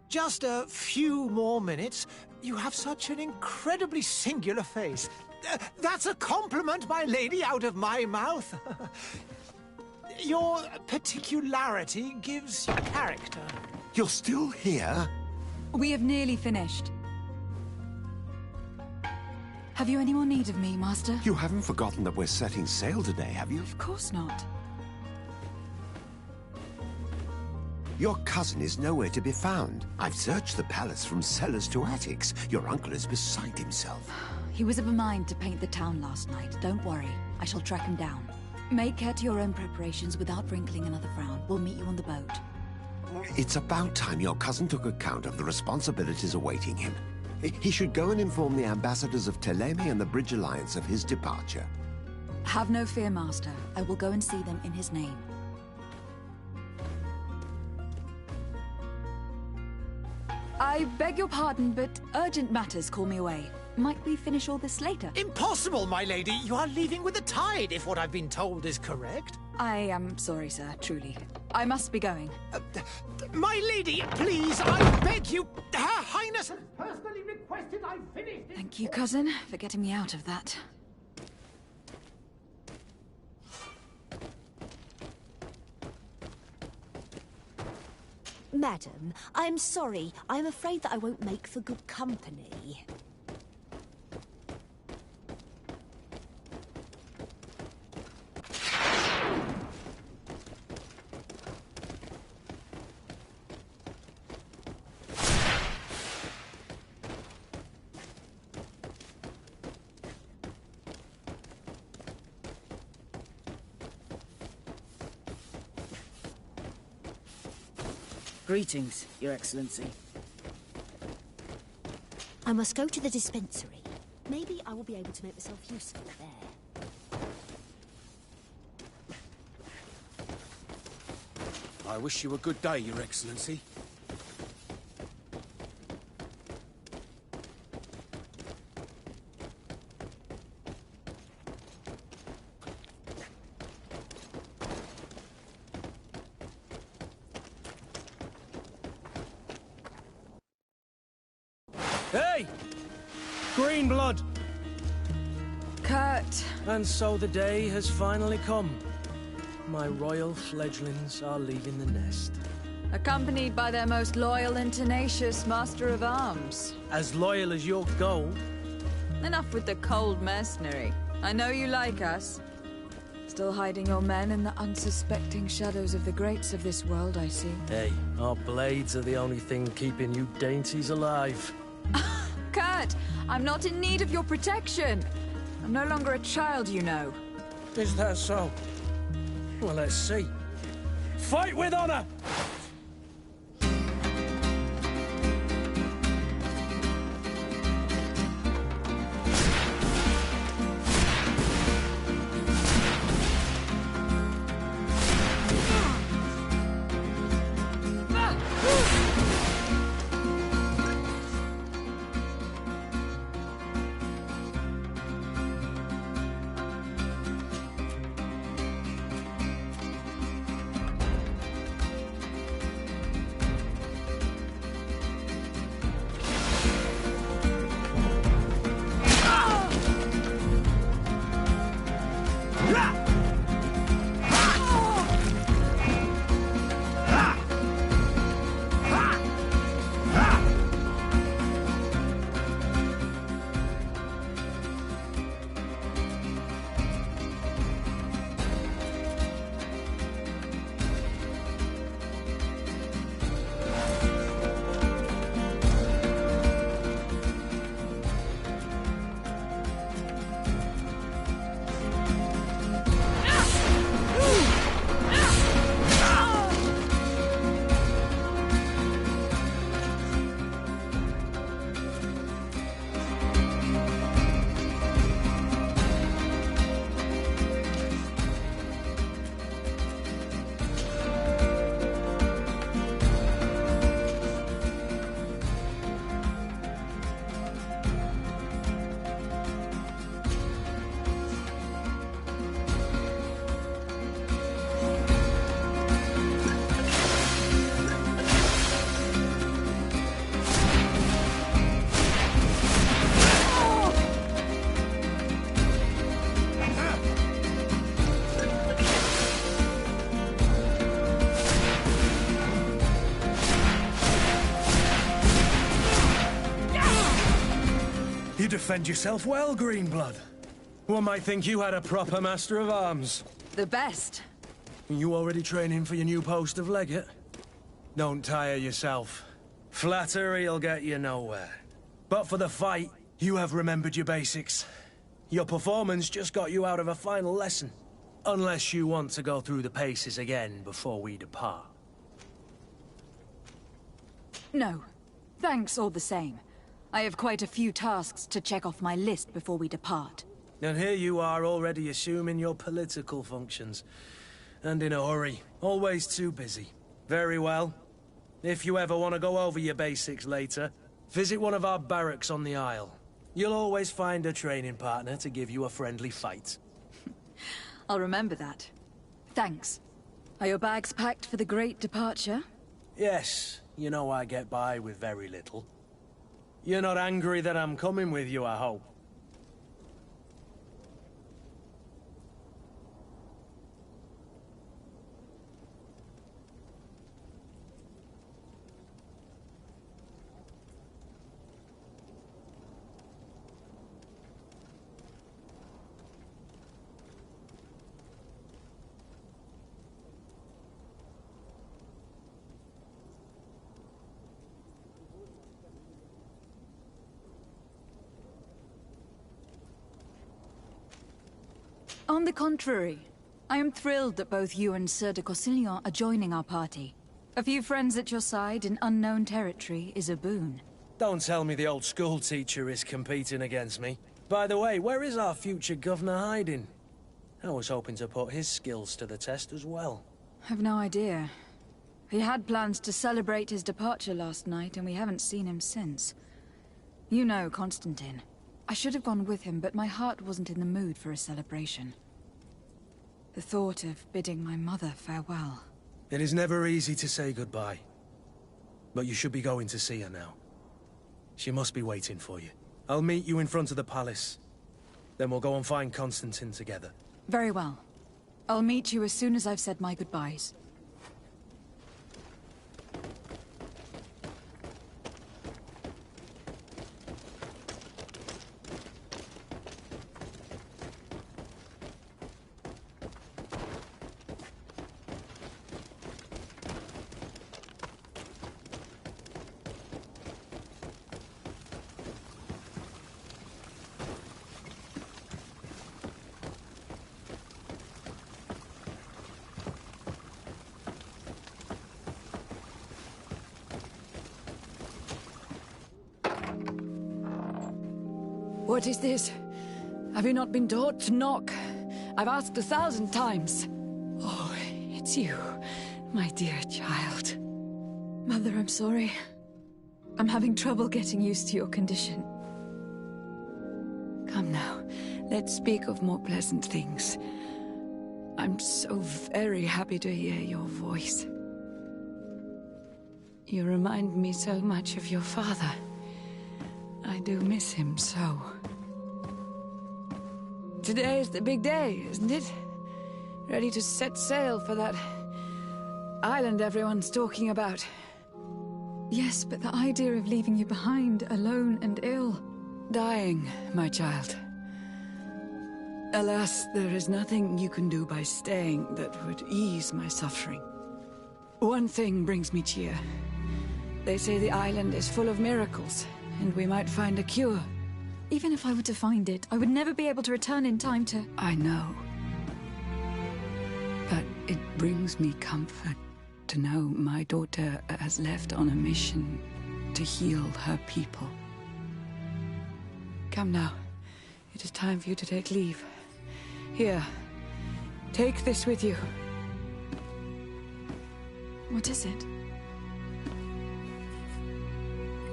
Just a few more minutes. You have such an incredibly singular face. That's a compliment, my lady, out of my mouth. Your particularity gives you character. You're still here? We have nearly finished. Have you any more need of me, Master? You haven't forgotten that we're setting sail today, have you? Of course not. Your cousin is nowhere to be found. I've searched the palace from cellars to attics. Your uncle is beside himself. He was of a mind to paint the town last night. Don't worry. I shall track him down. Make care to your own preparations without wrinkling another frown. We'll meet you on the boat. It's about time your cousin took account of the responsibilities awaiting him. He should go and inform the ambassadors of Teleme and the Bridge Alliance of his departure. Have no fear, Master. I will go and see them in his name. I beg your pardon, but urgent matters call me away. Might we finish all this later? Impossible, my lady. You are leaving with the tide, if what I've been told is correct. I am sorry, sir, truly. I must be going. My lady, please, I beg you. Her Highness has personally requested I finish this. Thank you, cousin, for getting me out of that. Madam, I'm sorry. I'm afraid that I won't make for good company. Greetings, Your Excellency. I must go to the dispensary. Maybe I will be able to make myself useful there. I wish you a good day, Your Excellency. Hey! Green blood! Kurt! And so the day has finally come. My royal fledglings are leaving the nest. Accompanied by their most loyal and tenacious Master of Arms. As loyal as your gold. Enough with the cold mercenary. I know you like us. Still hiding your men in the unsuspecting shadows of the greats of this world, I see. Hey, our blades are the only thing keeping you dainties alive. Kurt, I'm not in need of your protection. I'm no longer a child, you know. Is that so? Well, let's see. Fight with honor! You defend yourself well, Greenblood. One might think you had a proper master of arms. The best. You already training for your new post of legate? Don't tire yourself. Flattery'll get you nowhere. But for the fight, you have remembered your basics. Your performance just got you out of a final lesson. Unless you want to go through the paces again before we depart. No. Thanks all the same. I have quite a few tasks to check off my list before we depart. And here you are already assuming your political functions. And in a hurry. Always too busy. Very well. If you ever want to go over your basics later, visit one of our barracks on the Isle. You'll always find a training partner to give you a friendly fight. I'll remember that. Thanks. Are your bags packed for the great departure? Yes, you know I get by with very little. You're not angry that I'm coming with you, I hope. On the contrary, I am thrilled that both you and Sir de Corsillon are joining our party. A few friends at your side in unknown territory is a boon. Don't tell me the old school teacher is competing against me. By the way, where is our future governor hiding? I was hoping to put his skills to the test as well. I've no idea. He had plans to celebrate his departure last night, and we haven't seen him since. You know Constantine. I should have gone with him, but my heart wasn't in the mood for a celebration. The thought of bidding my mother farewell. It is never easy to say goodbye. But you should be going to see her now. She must be waiting for you. I'll meet you in front of the palace. Then we'll go and find Constantine together. Very well. I'll meet you as soon as I've said my goodbyes. What is this? Have you not been taught to knock? I've asked 1,000 times. Oh, it's you, my dear child. Mother, I'm sorry. I'm having trouble getting used to your condition. Come now, let's speak of more pleasant things. I'm so very happy to hear your voice. You remind me so much of your father. I do miss him so. Today is the big day, isn't it? Ready to set sail for that island everyone's talking about. Yes, but the idea of leaving you behind, alone and ill... Dying, my child. Alas, there is nothing you can do by staying that would ease my suffering. One thing brings me cheer. They say the island is full of miracles, and we might find a cure. Even if I were to find it, I would never be able to return in time to... I know. But it brings me comfort to know my daughter has left on a mission to heal her people. Come now. It is time for you to take leave. Here. Take this with you. What is it?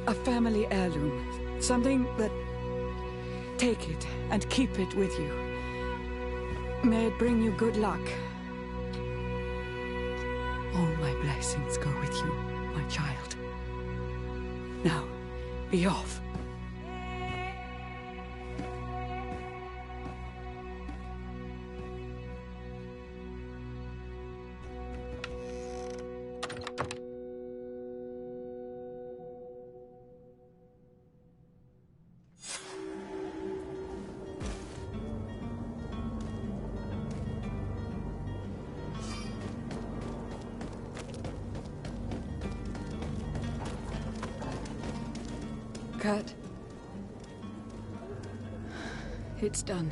A family heirloom. Something that... Take it and keep it with you. May it bring you good luck. All my blessings go with you, my child. Now, be off. Kurt. It's done.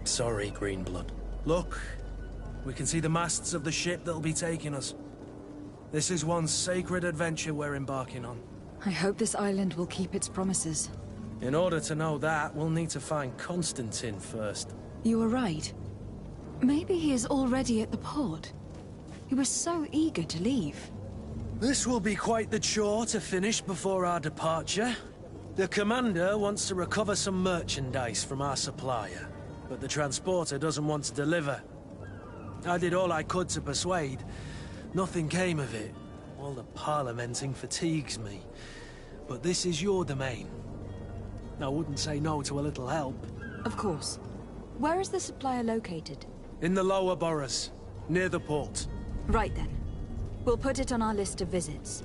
Sorry, Greenblood. Look, we can see the masts of the ship that'll be taking us. This is one sacred adventure we're embarking on. I hope this island will keep its promises. In order to know that, we'll need to find Constantine first. You were right. Maybe he is already at the port. He was so eager to leave. This will be quite the chore to finish before our departure. The commander wants to recover some merchandise from our supplier, but the transporter doesn't want to deliver. I did all I could to persuade. Nothing came of it. All the parliamenting fatigues me. But this is your domain. I wouldn't say no to a little help. Of course. Where is the supplier located? In the lower boroughs, near the port. Right then. We'll put it on our list of visits.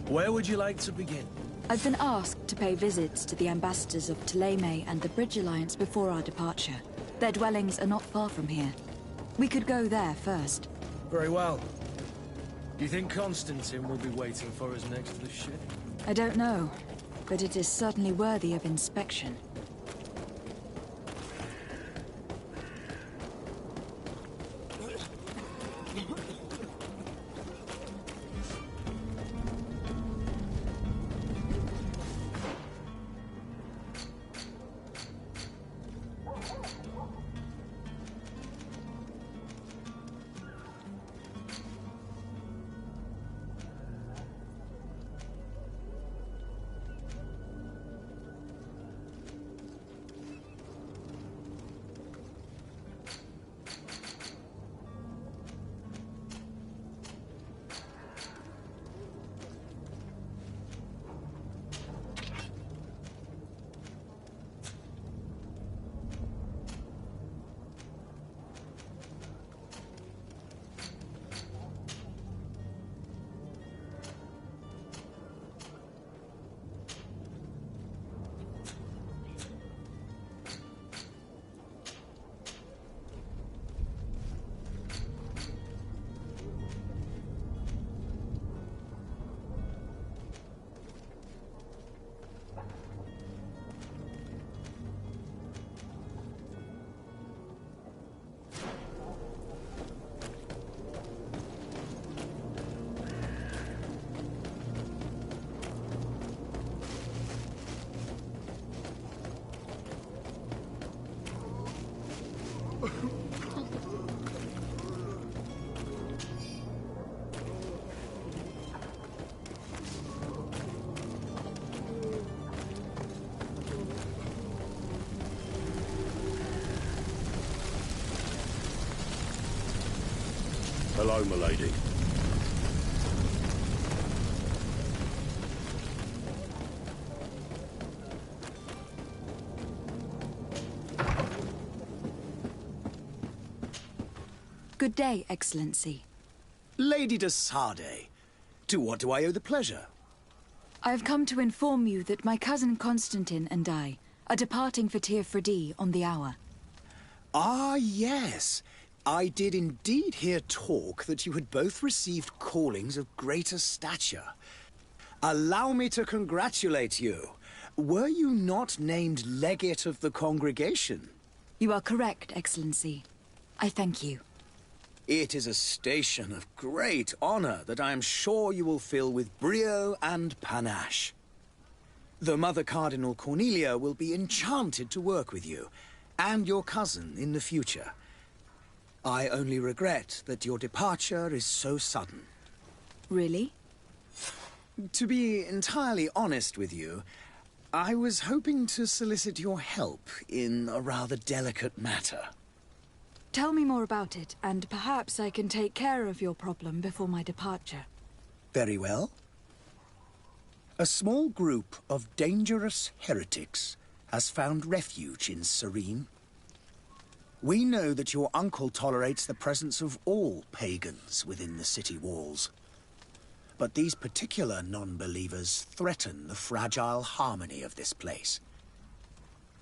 Where would you like to begin? I've been asked to pay visits to the ambassadors of Ptolemy and the Bridge Alliance before our departure. Their dwellings are not far from here. We could go there first. Very well. Do you think Constantine will be waiting for us next to the ship? I don't know, but it is certainly worthy of inspection. Hello, milady. Good day, Excellency. Lady de Sardet, to what do I owe the pleasure? I have come to inform you that my cousin Constantine and I are departing for Ps4 on the hour. Ah, yes. I did indeed hear talk that you had both received callings of greater stature. Allow me to congratulate you. Were you not named legate of the congregation? You are correct, Excellency. I thank you. It is a station of great honor that I am sure you will fill with brio and panache. The Mother Cardinal Cornelia will be enchanted to work with you, and your cousin in the future. I only regret that your departure is so sudden. Really? To be entirely honest with you, I was hoping to solicit your help in a rather delicate matter. Tell me more about it, and perhaps I can take care of your problem before my departure. Very well. A small group of dangerous heretics has found refuge in Serene. We know that your uncle tolerates the presence of all pagans within the city walls. But these particular non-believers threaten the fragile harmony of this place.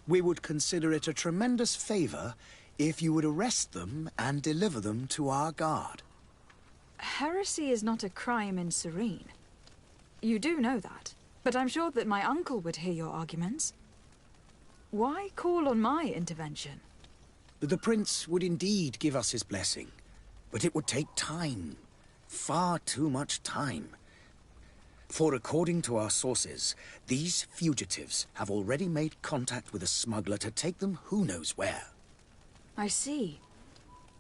We would consider it a tremendous favor if you would arrest them and deliver them to our guard. Heresy is not a crime in Serene. You do know that, but I'm sure that my uncle would hear your arguments. Why call on my intervention? The prince would indeed give us his blessing, but it would take time. Far too much time. For according to our sources, these fugitives have already made contact with a smuggler to take them who knows where. I see.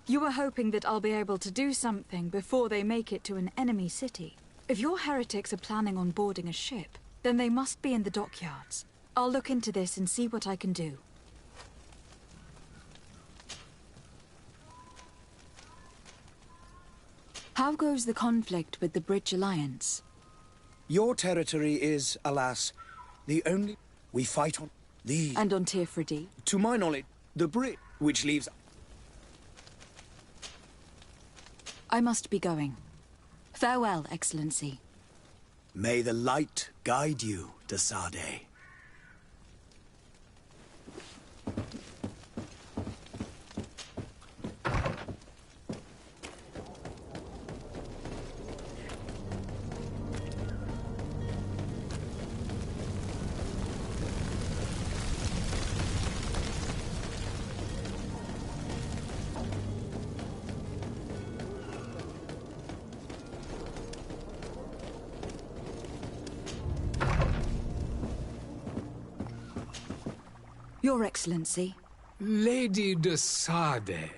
You were hoping that I'll be able to do something before they make it to an enemy city. If your heretics are planning on boarding a ship, then they must be in the dockyards. I'll look into this and see what I can do. How goes the conflict with the Bridge Alliance? Your territory is, alas, the only we fight on these. And on Ps4. To my knowledge, the bridge which leaves. I must be going. Farewell, Excellency. May the light guide you, de Sade. Your Excellency. Lady de Sade,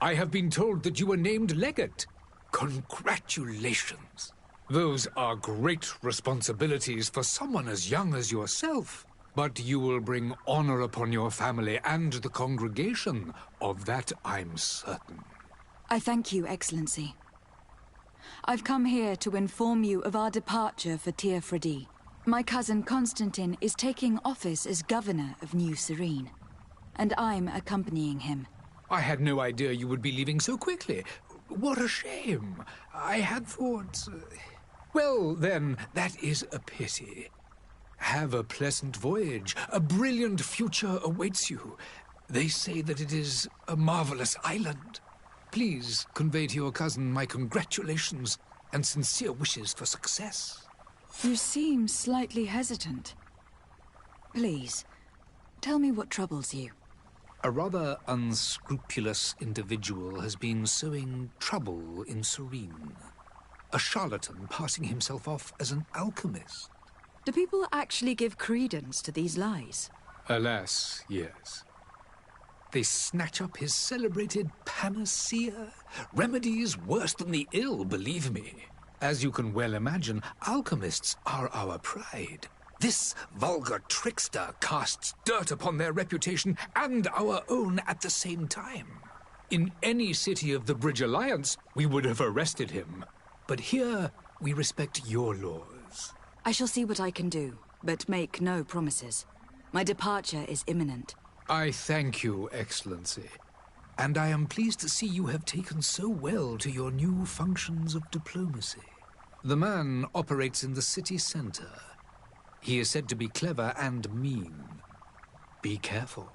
I have been told that you were named legate. Congratulations. Those are great responsibilities for someone as young as yourself. But you will bring honor upon your family and the congregation. Of that I'm certain. I thank you, Excellency. I've come here to inform you of our departure for Ps4. My cousin Constantine is taking office as governor of New Serene, and I'm accompanying him. I had no idea you would be leaving so quickly. What a shame. I had thought... Well, then, that is a pity. Have a pleasant voyage. A brilliant future awaits you. They say that it is a marvelous island. Please convey to your cousin my congratulations and sincere wishes for success. You seem slightly hesitant. Please, tell me what troubles you. A rather unscrupulous individual has been sowing trouble in Serene. A charlatan passing himself off as an alchemist. Do people actually give credence to these lies? Alas, yes. They snatch up his celebrated panacea. Remedies worse than the ill, believe me. As you can well imagine, alchemists are our pride. This vulgar trickster casts dirt upon their reputation and our own at the same time. In any city of the Bridge Alliance, we would have arrested him. But here, we respect your laws. I shall see what I can do, but make no promises. My departure is imminent. I thank you, Excellency. And I am pleased to see you have taken so well to your new functions of diplomacy. The man operates in the city center. He is said to be clever and mean. Be careful.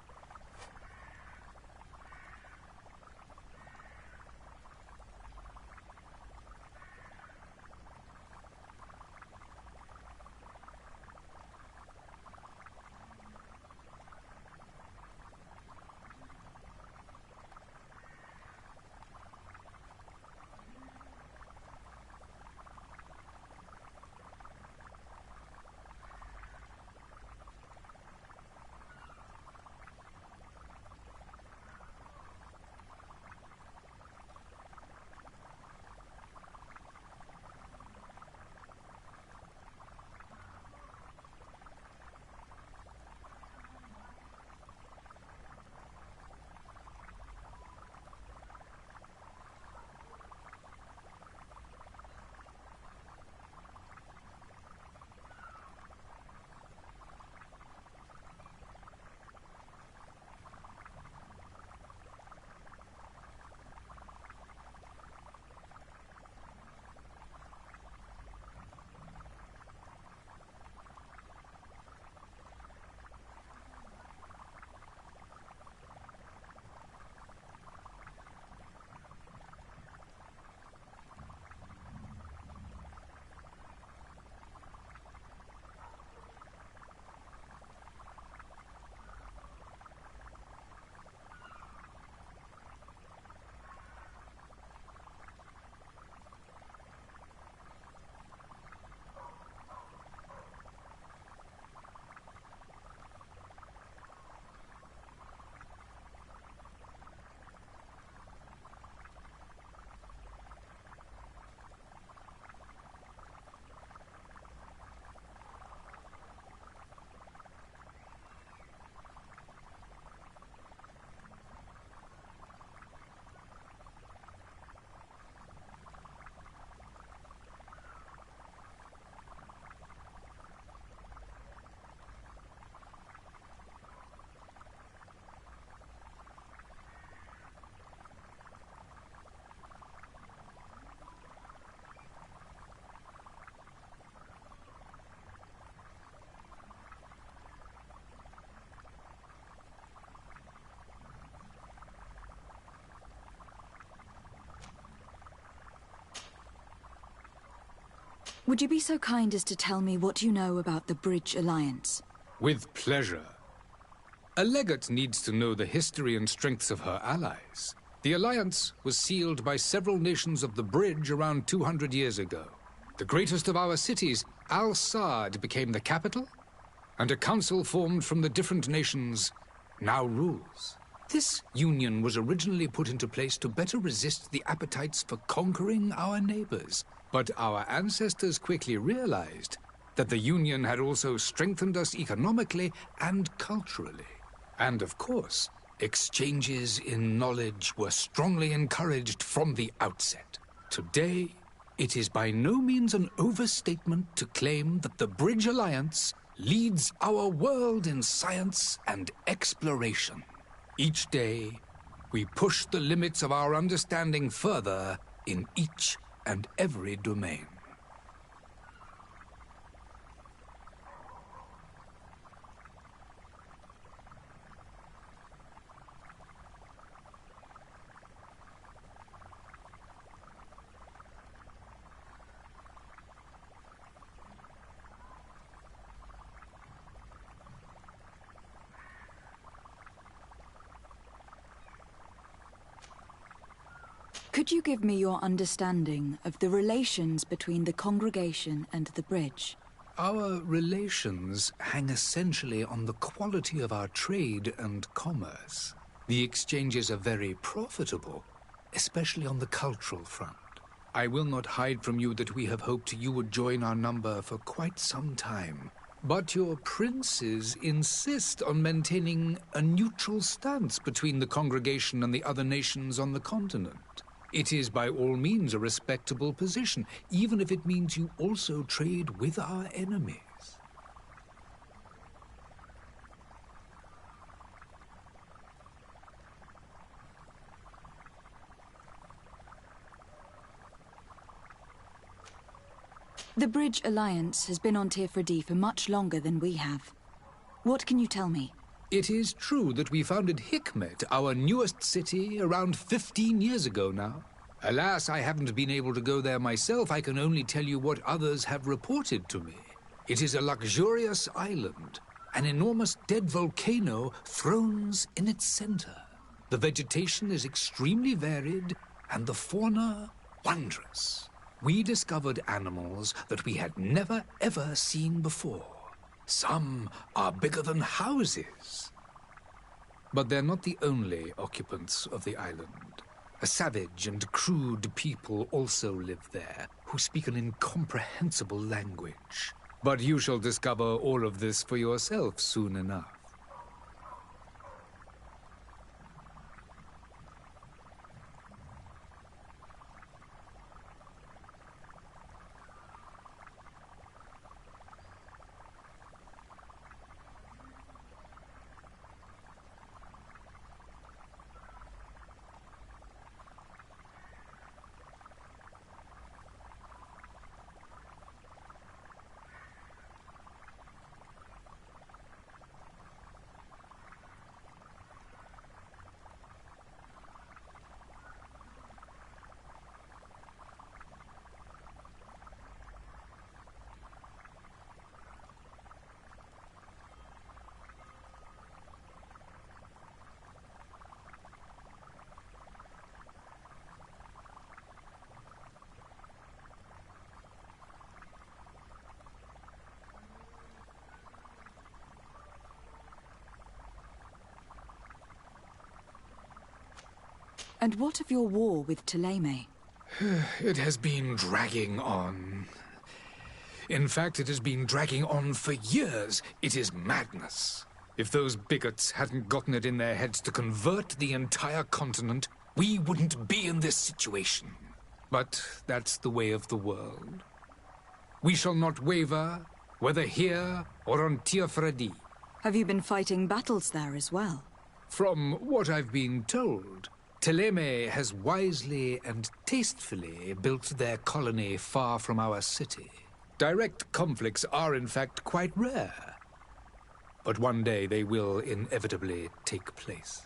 Would you be so kind as to tell me what you know about the Bridge Alliance? With pleasure. A legate needs to know the history and strengths of her allies. The alliance was sealed by several nations of the Bridge around 200 years ago. The greatest of our cities, Al-Saad, became the capital, and a council formed from the different nations now rules. This union was originally put into place to better resist the appetites for conquering our neighbors. But our ancestors quickly realized that the union had also strengthened us economically and culturally. And of course, exchanges in knowledge were strongly encouraged from the outset. Today, it is by no means an overstatement to claim that the Bridge Alliance leads our world in science and exploration. Each day, we push the limits of our understanding further in each and every domain. Could you give me your understanding of the relations between the congregation and the Bridge? Our relations hang essentially on the quality of our trade and commerce. The exchanges are very profitable, especially on the cultural front. I will not hide from you that we have hoped you would join our number for quite some time. But your princes insist on maintaining a neutral stance between the congregation and the other nations on the continent. It is by all means a respectable position, even if it means you also trade with our enemies. The Bridge Alliance has been on Ps4 for much longer than we have. What can you tell me? It is true that we founded Hikmet, our newest city, around 15 years ago now. Alas, I haven't been able to go there myself. I can only tell you what others have reported to me. It is a luxurious island. An enormous dead volcano thrones in its center. The vegetation is extremely varied, and the fauna wondrous. We discovered animals that we had never ever seen before. Some are bigger than houses. But they're not the only occupants of the island. A savage and crude people also live there, who speak an incomprehensible language. But you shall discover all of this for yourself soon enough. And what of your war with Thélème? It has been dragging on. In fact, it has been dragging on for years. It is madness. If those bigots hadn't gotten it in their heads to convert the entire continent, we wouldn't be in this situation. But that's the way of the world. We shall not waver, whether here or on Ps4. Have you been fighting battles there as well? From what I've been told, Thélème has wisely and tastefully built their colony far from our city. Direct conflicts are in fact quite rare. But one day they will inevitably take place.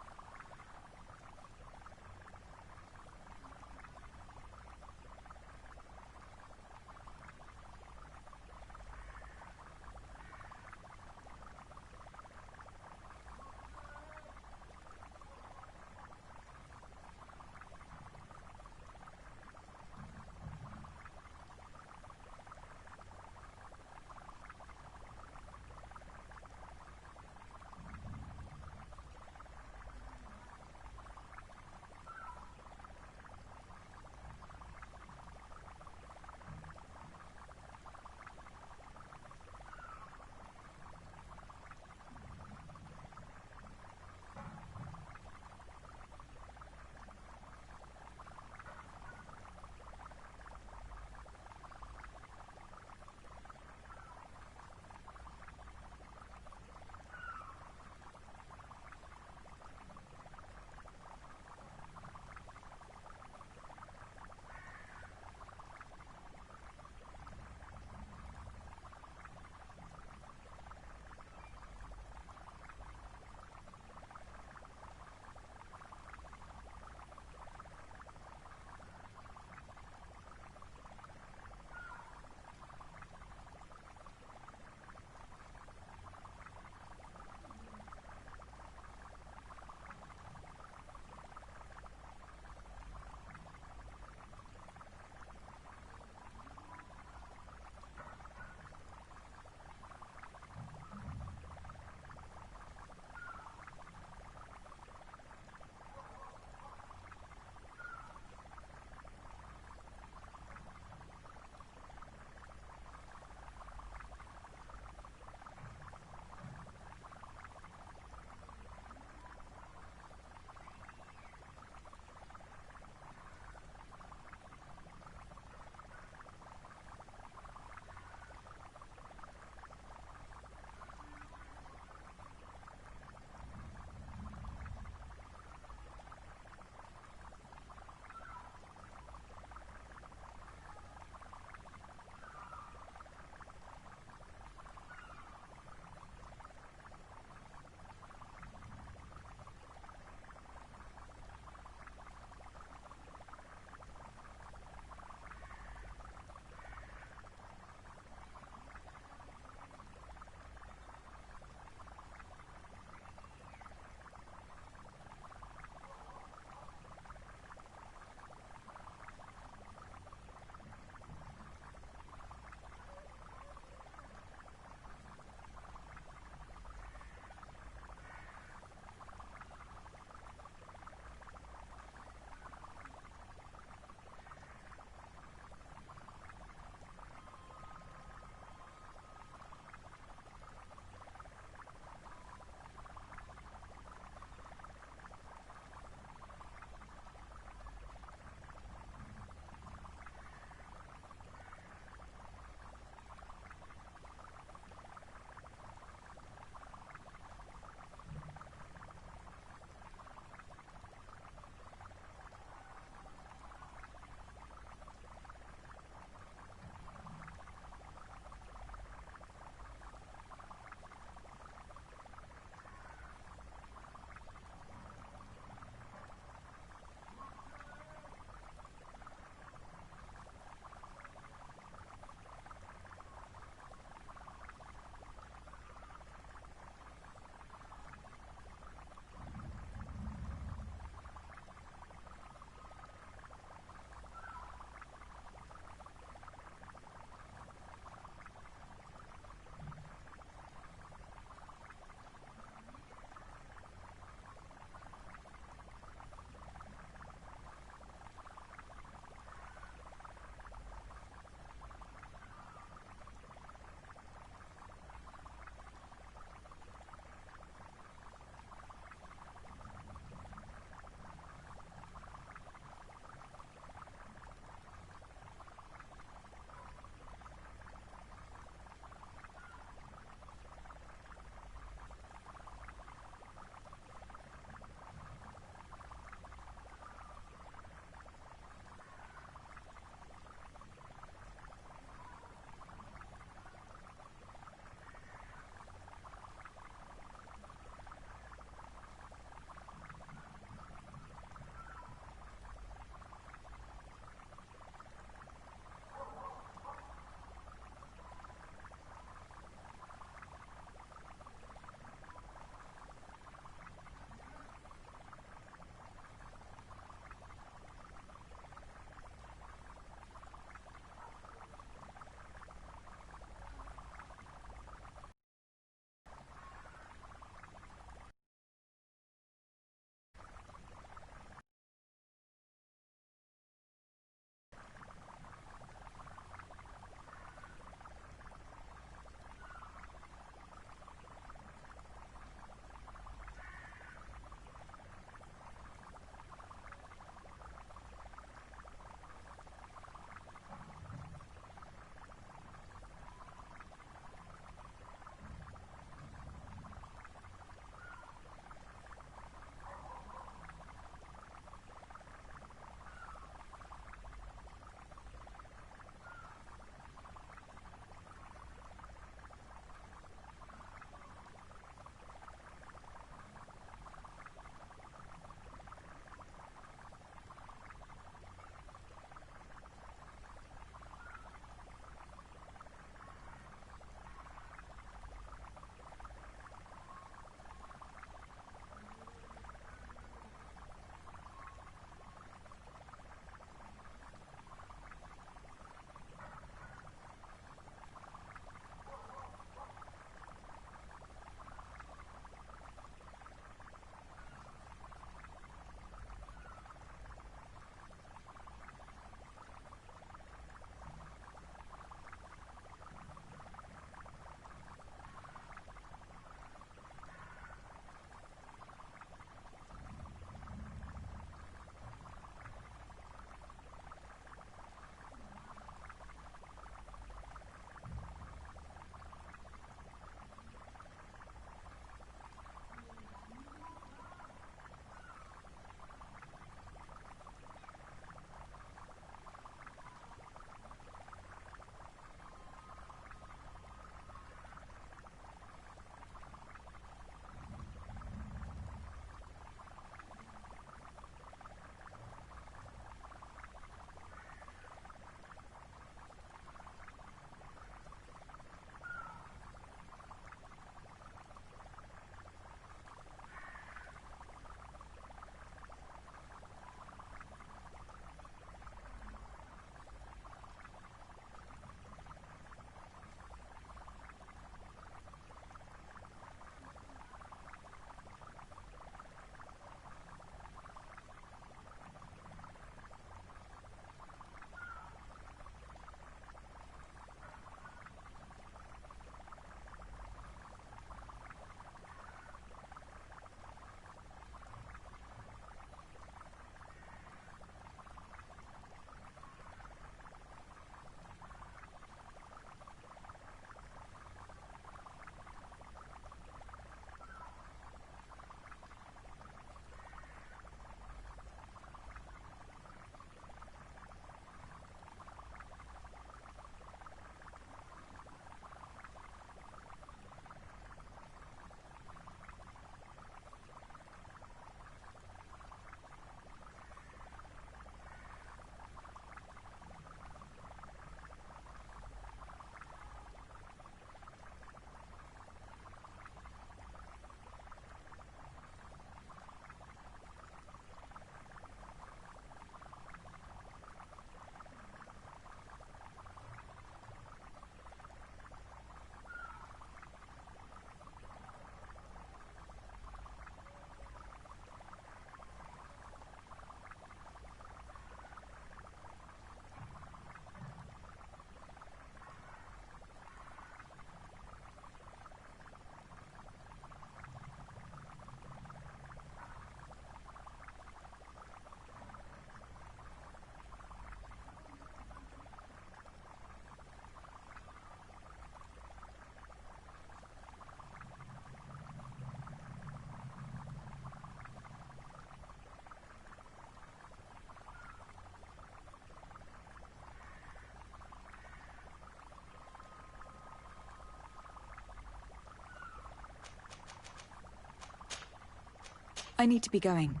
I need to be going.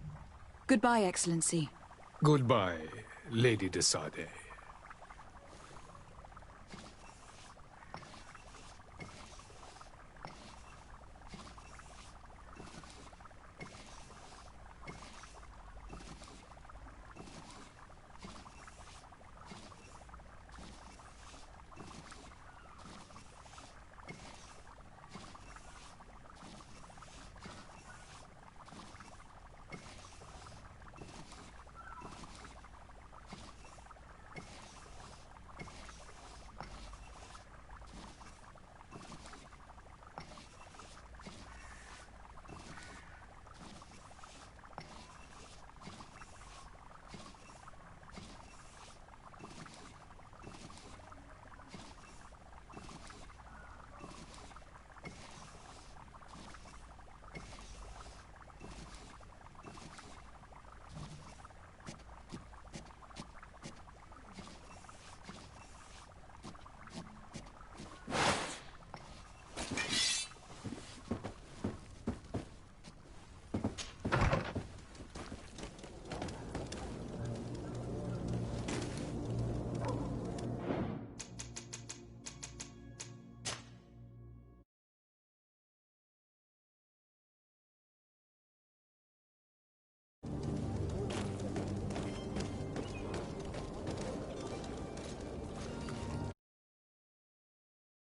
Goodbye, Excellency. Goodbye, Lady de Sade.